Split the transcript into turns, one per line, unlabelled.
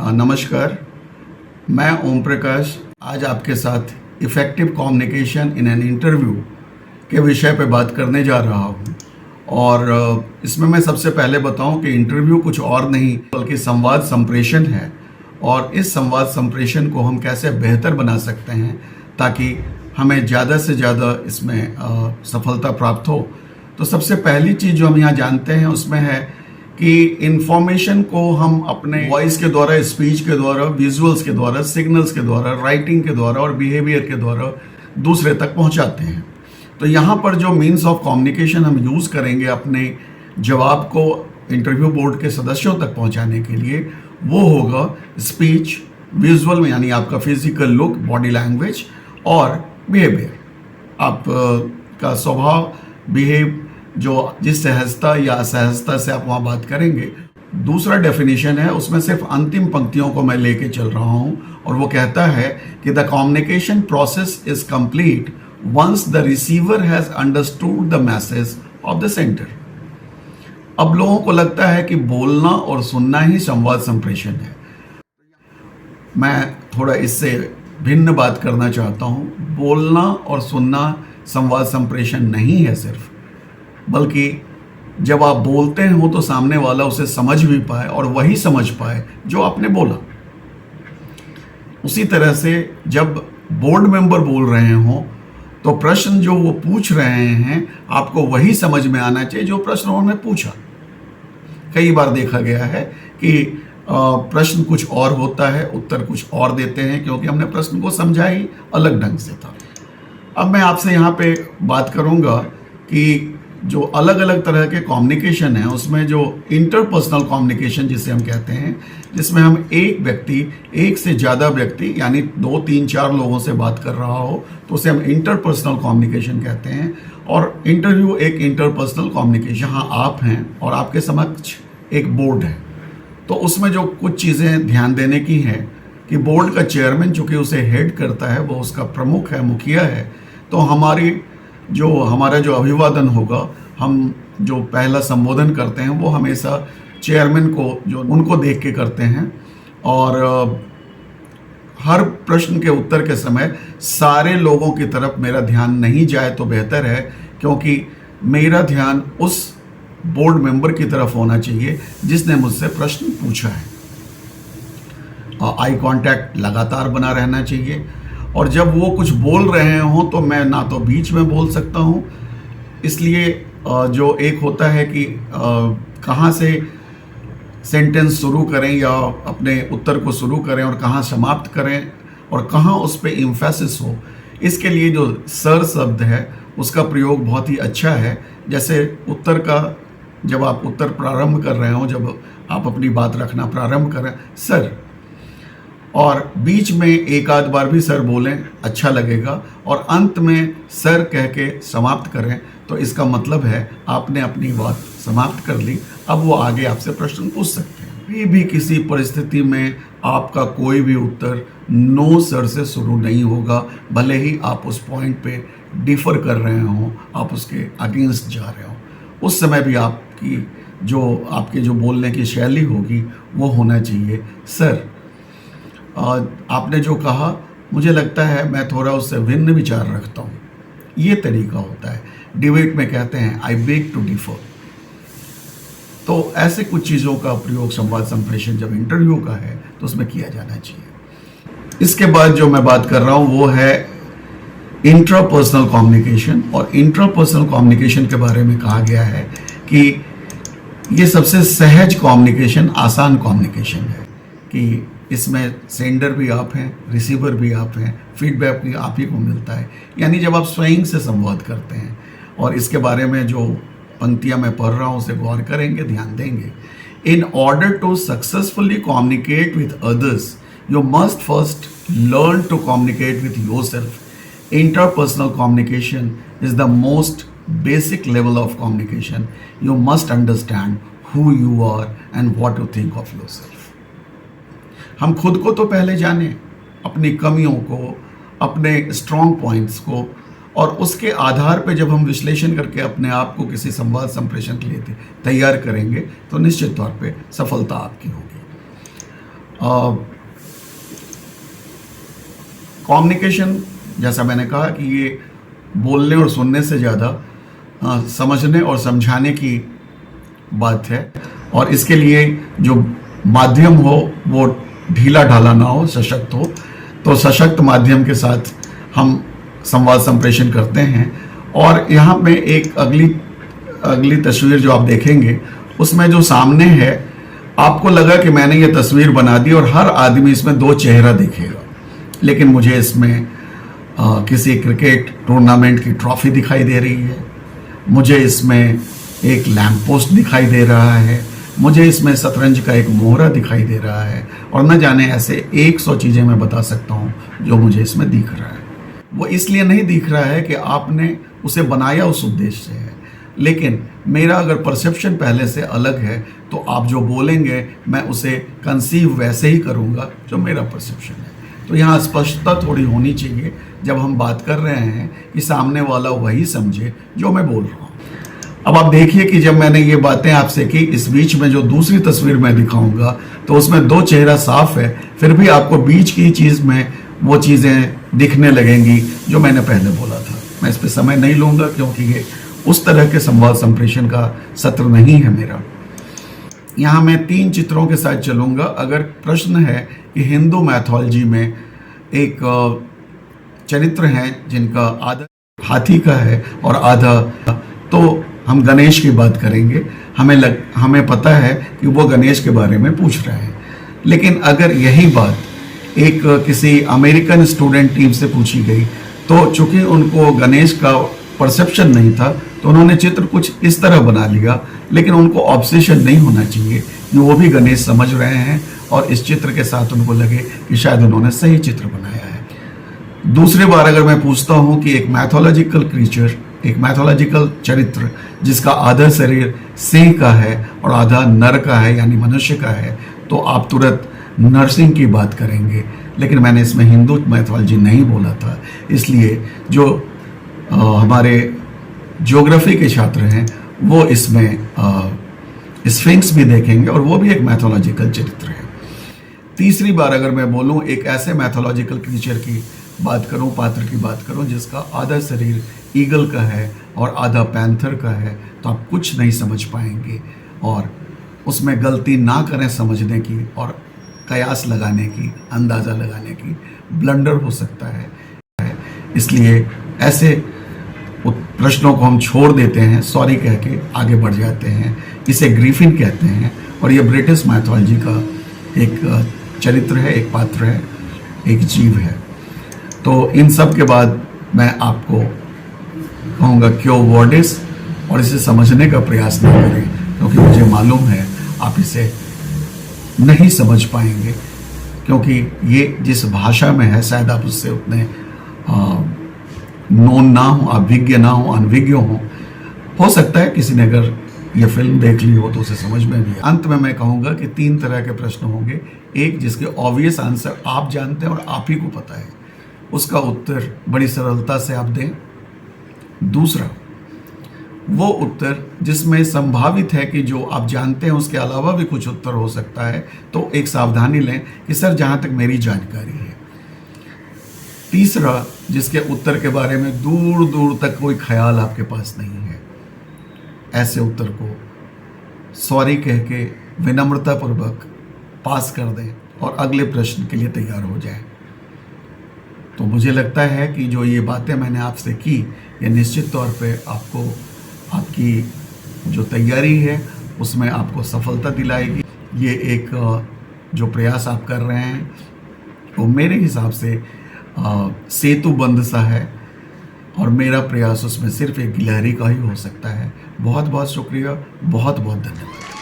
नमस्कार, मैं ओम प्रकाश आज आपके साथ effective communication in an interview के विषय पे बात करने जा रहा हूँ। और इसमें मैं सबसे पहले बताऊँ कि इंटरव्यू कुछ और नहीं बल्कि संवाद संप्रेषण है, और इस संवाद संप्रेषण को हम कैसे बेहतर बना सकते हैं ताकि हमें ज़्यादा से ज़्यादा इसमें सफलता प्राप्त हो। तो सबसे पहली चीज़ जो हम यहाँ जानते हैं उसमें है कि इंफॉर्मेशन को हम अपने वॉइस के द्वारा, स्पीच के द्वारा, विजुअल्स के द्वारा, सिग्नल्स के द्वारा, राइटिंग के द्वारा और बिहेवियर के द्वारा दूसरे तक पहुंचाते हैं। तो यहाँ पर जो मीन्स ऑफ कम्युनिकेशन हम यूज़ करेंगे अपने जवाब को इंटरव्यू बोर्ड के सदस्यों तक पहुंचाने के लिए, वो होगा स्पीच, विजुअल में यानी आपका फिजिकल लुक, बॉडी लैंग्वेज और बिहेवियर, आप का स्वभाव, बिहेव, जो जिस सहजता या असहजता से आप वहाँ बात करेंगे। दूसरा डेफिनेशन है, उसमें सिर्फ अंतिम पंक्तियों को मैं लेके चल रहा हूँ, और वो कहता है कि the communication process is complete once the receiver has understood the message of the sender. अब लोगों को लगता है कि बोलना और सुनना ही संवाद संप्रेषण है। मैं थोड़ा इससे भिन्न बात करना चाहता हूँ। बोलना और सुनना संवाद संप्रेषण नहीं है सिर्फ, बल्कि जब आप बोलते हो तो सामने वाला उसे समझ भी पाए और वही समझ पाए जो आपने बोला। उसी तरह से जब बोर्ड मेंबर बोल रहे हों तो प्रश्न जो वो पूछ रहे हैं आपको वही समझ में आना चाहिए जो प्रश्न उन्होंने पूछा। कई बार देखा गया है कि प्रश्न कुछ और होता है, उत्तर कुछ और देते हैं, क्योंकि हमने प्रश्न को समझा ही अलग ढंग से था। अब मैं आपसे यहाँ पे बात करूँगा कि जो अलग अलग तरह के कम्युनिकेशन है उसमें जो इंटरपर्सनल कम्युनिकेशन जिसे हम कहते हैं, जिसमें हम एक व्यक्ति एक से ज़्यादा व्यक्ति यानी 2, 3, 4 लोगों से बात कर रहा हो तो उसे हम इंटरपर्सनल कम्युनिकेशन कहते हैं। और इंटरव्यू एक इंटरपर्सनल कम्युनिकेशन, जहाँ आप हैं और आपके समक्ष एक बोर्ड है, तो उसमें जो कुछ चीज़ें ध्यान देने की है कि बोर्ड का चेयरमैन चूँकि उसे हेड करता है, वो उसका प्रमुख है, मुखिया है, तो हमारा जो अभिवादन होगा, हम जो पहला संबोधन करते हैं वो हमेशा चेयरमैन को, जो उनको देख के करते हैं। और हर प्रश्न के उत्तर के समय सारे लोगों की तरफ मेरा ध्यान नहीं जाए तो बेहतर है, क्योंकि मेरा ध्यान उस बोर्ड मेंबर की तरफ होना चाहिए जिसने मुझसे प्रश्न पूछा है। आई कांटेक्ट लगातार बना रहना चाहिए, और जब वो कुछ बोल रहे हों तो मैं ना तो बीच में बोल सकता हूँ, इसलिए जो एक होता है कि कहाँ से सेंटेंस शुरू करें या अपने उत्तर को शुरू करें और कहाँ समाप्त करें और कहाँ उस पर एम्फेसिस हो, इसके लिए जो सर शब्द है उसका प्रयोग बहुत ही अच्छा है। जैसे उत्तर का, जब आप उत्तर प्रारंभ कर रहे हो, जब आप अपनी बात रखना प्रारंभ करें, सर, और बीच में एक आध बार भी सर बोलें, अच्छा लगेगा, और अंत में सर कह के समाप्त करें, तो इसका मतलब है आपने अपनी बात समाप्त कर ली। अब वो आगे आपसे प्रश्न पूछ सकते हैं। भी किसी परिस्थिति में आपका कोई भी उत्तर नो सर से शुरू नहीं होगा, भले ही आप उस पॉइंट पे डिफर कर रहे हो, आप उसके अगेंस्ट जा रहे हो। उस समय भी आपकी जो बोलने की शैली होगी वो होना चाहिए, सर, आपने जो कहा मुझे लगता है मैं थोड़ा उससे भिन्न विचार रखता हूँ, ये तरीका होता है। डिबेट में कहते हैं आई बेग टू डिफर। तो ऐसे कुछ चीज़ों का प्रयोग संवाद संप्रेषण जब इंटरव्यू का है तो उसमें किया जाना चाहिए। इसके बाद जो मैं बात कर रहा हूँ वो है इंट्रापर्सनल कम्युनिकेशन। और इंट्रापर्सनल कम्युनिकेशन के बारे में कहा गया है कि ये सबसे सहज कम्युनिकेशन, आसान कम्युनिकेशन है, कि इसमें सेंडर भी आप हैं, रिसीवर भी आप हैं, फीडबैक भी आप ही को मिलता है, यानी जब आप स्वयं से संवाद करते हैं। और इसके बारे में जो पंक्तियां मैं पढ़ रहा हूँ उसे गौर करेंगे, ध्यान देंगे। In order to successfully communicate with others you must first learn to communicate with yourself. Interpersonal communication is the most basic level of communication. You must understand who you are and what you think of yourself. हम खुद को तो पहले जानें, अपनी कमियों को, अपने स्ट्रॉन्ग पॉइंट्स को, और उसके आधार पे जब हम विश्लेषण करके अपने आप को किसी संवाद संप्रेषण के लिए तैयार करेंगे तो निश्चित तौर पे सफलता आपकी होगी। कम्युनिकेशन, जैसा मैंने कहा कि ये बोलने और सुनने से ज़्यादा समझने और समझाने की बात है, और इसके लिए जो माध्यम हो वो ढीला ढाला ना हो, सशक्त हो। तो सशक्त माध्यम के साथ हम संवाद संप्रेषण करते हैं। और यहाँ पे एक अगली तस्वीर जो आप देखेंगे, उसमें जो सामने है, आपको लगा कि मैंने ये तस्वीर बना दी और हर आदमी इसमें दो चेहरा दिखेगा, लेकिन मुझे इसमें किसी क्रिकेट टूर्नामेंट की ट्रॉफी दिखाई दे रही है, मुझे इसमें एक लैंप पोस्ट दिखाई दे रहा है, मुझे इसमें शतरंज का एक मोहरा दिखाई दे रहा है, और न जाने ऐसे 100 चीज़ें मैं बता सकता हूँ जो मुझे इसमें दिख रहा है। वो इसलिए नहीं दिख रहा है कि आपने उसे बनाया उस उद्देश्य से है, लेकिन मेरा अगर परसेप्शन पहले से अलग है तो आप जो बोलेंगे मैं उसे कंसीव वैसे ही करूँगा जो मेरा परसेप्शन है। तो यहाँ स्पष्टता थोड़ी होनी चाहिए जब हम बात कर रहे हैं कि सामने वाला वही समझे जो मैं बोल रहा हूँ। अब आप देखिए कि जब मैंने ये बातें आपसे की, इस बीच में जो दूसरी तस्वीर मैं दिखाऊंगा तो उसमें दो चेहरा साफ है, फिर भी आपको बीच की चीज़ में वो चीज़ें दिखने लगेंगी जो मैंने पहले बोला था। मैं इस पर समय नहीं लूँगा क्योंकि ये उस तरह के संवाद संप्रेषण का सत्र नहीं है मेरा। यहाँ मैं 3 चित्रों के साथ चलूँगा। अगर प्रश्न है कि हिंदू मैथोलॉजी में एक चरित्र हैं जिनका आधा हाथी का है और आधा, तो हम गणेश की बात करेंगे। हमें पता है कि वो गणेश के बारे में पूछ रहे हैं, लेकिन अगर यही बात एक किसी अमेरिकन स्टूडेंट टीम से पूछी गई तो चूंकि उनको गणेश का परसेप्शन नहीं था तो उन्होंने चित्र कुछ इस तरह बना लिया, लेकिन उनको ऑब्सेशन नहीं होना चाहिए कि वो भी गणेश समझ रहे हैं और इस चित्र के साथ उनको लगे कि शायद उन्होंने सही चित्र बनाया है। दूसरी बार अगर मैं पूछता हूँ कि एक मैथोलॉजिकल क्रीचर, एक मैथोलॉजिकल चरित्र जिसका आधा शरीर सिंह का है और आधा नर का है यानी मनुष्य का है, तो आप तुरंत नरसिंह की बात करेंगे। लेकिन मैंने इसमें हिंदू मैथोलॉजी नहीं बोला था, इसलिए जो हमारे ज्योग्राफी के छात्र हैं वो इसमें स्फिंक्स भी देखेंगे और वो भी एक मैथोलॉजिकल चरित्र है। तीसरी बार अगर मैं बोलूँ एक ऐसे मैथोलॉजिकल क्रीचर की बात करूं, पात्र की बात करूं जिसका आधा शरीर ईगल का है और आधा पैंथर का है, तो आप कुछ नहीं समझ पाएंगे और उसमें गलती ना करें समझने की और कयास लगाने की, अंदाज़ा लगाने की, ब्लंडर हो सकता है। इसलिए ऐसे प्रश्नों को हम छोड़ देते हैं, सॉरी कह के आगे बढ़ जाते हैं। इसे ग्रिफिन कहते हैं और ये ब्रिटिश मैथोलॉजी का एक चरित्र है, एक पात्र है, एक जीव है। तो इन सब के बाद मैं आपको कहूँगा क्यों वर्डिस, और इसे समझने का प्रयास न करें क्योंकि मुझे मालूम है आप इसे नहीं समझ पाएंगे, क्योंकि ये जिस भाषा में है शायद आप उससे उतने नोन ना हो, अभिज्ञ ना हो, अनभिज्ञ हो सकता है किसी ने अगर ये फिल्म देख ली हो तो उसे समझ में भी। अंत में मैं कहूँगा कि 3 तरह के प्रश्न होंगे। एक जिसके ऑब्वियस आंसर आप जानते हैं और आप ही को पता है, उसका उत्तर बड़ी सरलता से आप दें। दूसरा वो उत्तर जिसमें संभावित है कि जो आप जानते हैं उसके अलावा भी कुछ उत्तर हो सकता है, तो एक सावधानी लें कि सर जहाँ तक मेरी जानकारी है। तीसरा जिसके उत्तर के बारे में दूर दूर तक कोई ख्याल आपके पास नहीं है, ऐसे उत्तर को सॉरी कह के विनम्रतापूर्वक पास कर दें और अगले प्रश्न के लिए तैयार हो जाएं। तो मुझे लगता है कि जो ये बातें मैंने आपसे की, ये निश्चित तौर पे आपको आपकी जो तैयारी है उसमें आपको सफलता दिलाएगी। ये एक जो प्रयास आप कर रहे हैं वो मेरे हिसाब से सेतु बंद सा है और मेरा प्रयास उसमें सिर्फ एक गिलहरी का ही हो सकता है। बहुत बहुत शुक्रिया, बहुत बहुत धन्यवाद।